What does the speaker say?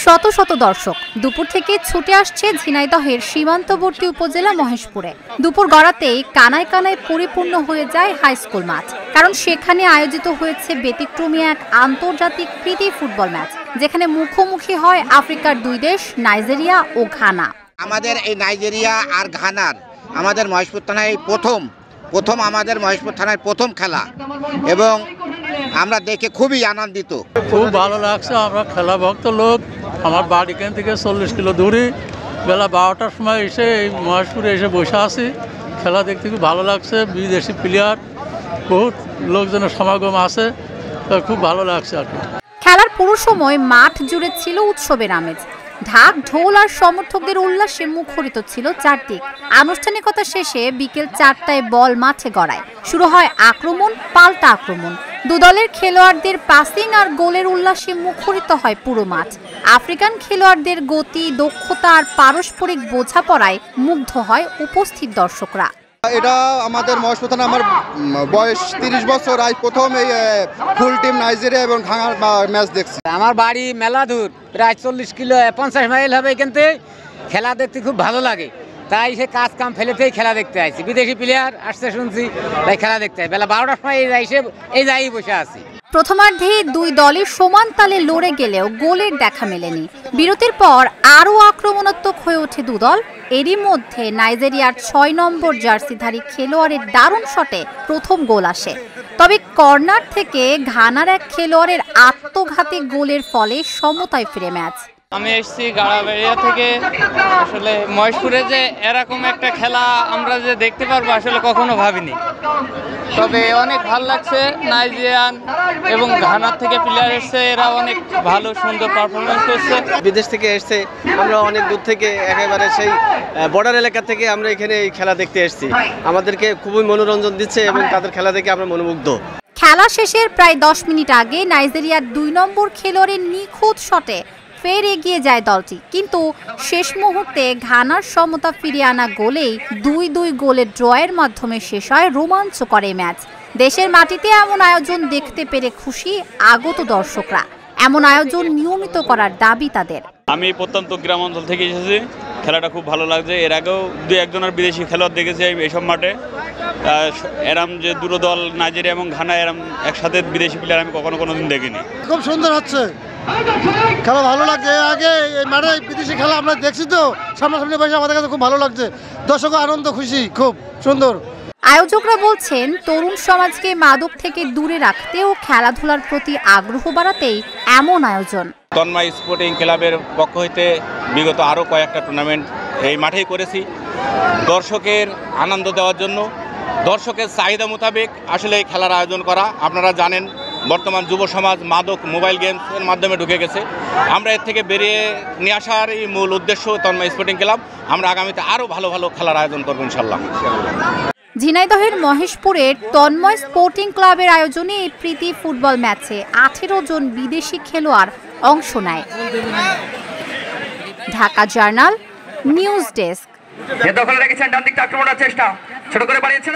শত শত দর্শক দুপুর থেকে ছুটে আসছে ঝিনাইদহের সীমান্তবর্তী উপজেলা মহেশপুরে। দুপুর গড়াতেই কানায় কানায় পরিপূর্ণ হয়ে যায় হাই স্কুল মাঠ, কারণ সেখানে আয়োজিত হয়েছে ব্যতিক্রমী এক আন্তর্জাতিক প্রীতি ফুটবল ম্যাচ, যেখানে মুখোমুখি হয় আফ্রিকার দুই দেশ নাইজেরিয়া ও ঘানা। আমাদের এই নাইজেরিয়া আর ঘানার আমাদের মহেশপুর থানায় প্রথম আমাদের মহেশপুর থানায় প্রথম খেলা, এবং আমরা দেখে খুবই আনন্দিত। খুব ভালো লাগছে। আমরা খেলা ভক্ত লোক, আমার বাড়ি এখান থেকে 40 কিলো দূরে। বেলা 12টার সময় এসে এই মহেশপুরে এসে বসে আছি। খেলা দেখতে খুব ভালো লাগছে। বিদেশি প্লেয়ার, বহুত লোকজনের সমাগম আছে, খুব ভালো লাগছে আর কি। খেলার পুরো সময় মাঠ জুড়ে ছিল উৎসবের আমেজ। ঢাক ঢোল আর সমর্থকদের উল্লাসে মুখরিত ছিল চারদিক। আনুষ্ঠানিকতা শেষে বিকেল 4টায় বল মাঠে গড়ায়। শুরু হয় আক্রমণ পাল্টা আক্রমণ। দুদলের খেলোয়াড়দের পাসিং আর গোলের উল্লাসে মুখরিত হয় পুরো মাঠ। আফ্রিকান খেলোয়াড়দের গতি, দক্ষতা আর পারস্পরিক বোঝাপড়ায় মুগ্ধ হয় উপস্থিত দর্শকরা। এটা আমাদের মহেশপুর থানা, আমার বয়স 30 বছর, আজ প্রথম এই ফুল টিম নাইজেরিয়া এবং ঘানার ম্যাচ দেখছি। আমার বাড়ি মেলাধুর, প্রায় 40 কিলো 50 মাইল হবে এখান থেকে। খেলা দেখতে খুব ভালো লাগে, তাই সে কাজ কাম ফেলেতেই খেলা দেখতে আসছি। বিদেশি প্লেয়ার আসছে শুনছি, তাই খেলা দেখতে হয়। বেলা 12টার সময় এই যাই বসে আছি। প্রথমার্ধে দুই দলের সমান তালে লড়ে গেলেও গোলের দেখা মেলেনি। বিরতির পর আরও আক্রমণাত্মক হয়ে ওঠে দুদল। এরই মধ্যে নাইজেরিয়ার 6 নম্বর জার্সিধারী খেলোয়াড়ের দারুণ শটে প্রথম গোল আসে। তবে কর্নার থেকে ঘানার এক খেলোয়াড়ের আত্মঘাতী গোলের ফলে সমতায় ফিরে ম্যাচ। আমি এসেছি গাড়াবাড়িয়া থেকে। আসলে মহেশপুরে যে এরকম একটা খেলা আমরা যে দেখতে পারবো আসলে কখনো ভাবিনি। তবে অনেক ভালো লাগছে। নাইজেরিয়ান এবং ঘানার থেকে প্লেয়ার এসছে, এরা অনেক ভালো সুন্দর পারফরমেন্স করছে। বিদেশ থেকে এসছে, আমরা অনেক দূর থেকে একেবারে সেই বর্ডার এলাকা থেকে আমরা এখানে এই খেলা দেখতে এসেছি। আমাদেরকে খুবই মনোরঞ্জন দিচ্ছে এবং তাদের খেলা দেখে আমরা মনোমুগ্ধ। খেলা শেষের প্রায় 10 মিনিট আগে নাইজেরিয়ার 2 নম্বর খেলোয়াড়ের নিখুঁত শটে ফের এগিয়ে যায় দলটি, কিন্তু শেষ মুহূর্তে ঘানার সমতা ফিরিয়ে আনা গোলেই 2-2 গোলের ড্রয়ের মাধ্যমে শেষ হয় রোমাঞ্চকর এই ম্যাচ। দেশের মাটিতে এমন আয়োজন দেখতে পেরে খুশি আগত দর্শকরা। এমন আয়োজন নিয়মিত করার দাবি তাদের। আমি প্রত্যন্ত গ্রাম অঞ্চল থেকে এসেছি, খেলাটা খুব ভালো লাগছে। এর আগেও 2-1 বিদেশি খেলোয়াড় দেখেছি এইসব মাঠে। এরম যে দুটো দল নাইজেরিয়া এবং ঘানা এরম একসাথে বিদেশি প্লেয়ার আমি কোনোদিন দেখিনি। খুব সুন্দর হচ্ছে, খেলা ভালো লাগছে। আগে এই মাঠে বিদেশি খেলা আমরা দেখছি, তো সামনাসামনি বসে আমাদের কাছে খুব ভালো লাগছে। দর্শক আনন্দ, খুশি, খুব সুন্দর। আয়োজকরা বলছেন, তরুণ সমাজকে মাদক থেকে দূরে রাখতে ও খেলাধুলার প্রতি আগ্রহ বাড়াতেই এমন আয়োজন। তন্ময় স্পোর্টিং ক্লাবের পক্ষ হইতে বিগত আরও কয়েকটা টুর্নামেন্ট এই মাঠেই করেছি, দর্শকের আনন্দ দেওয়ার জন্য, দর্শকের চাহিদা মোতাবেক আসলে এই খেলার আয়োজন করা। আপনারা জানেন বর্তমান যুব সমাজ মাদক, মোবাইল গেমসের মাধ্যমে ঢুকে গেছে। আমরা এর থেকে বেরিয়ে নিয়ে আসার এই মূল উদ্দেশ্য তন্ময় স্পোর্টিং ক্লাব। আমরা আগামীতে আরও ভালো ভালো খেলার আয়োজন করবো ইনশাল্লাহ। ঝিনাইদহের মহেশপুরের তন্ময় স্পোর্টিং ক্লাবের আয়োজনে এই প্রীতি ফুটবল ম্যাচে 18 জন বিদেশি খেলোয়াড় অংশ নেয়। Dhaka journal news desk. দখলে রেখেছেন, ডান দিকটা আক্রমণের চেষ্টা, ছোট করে বাড়িয়েছেন।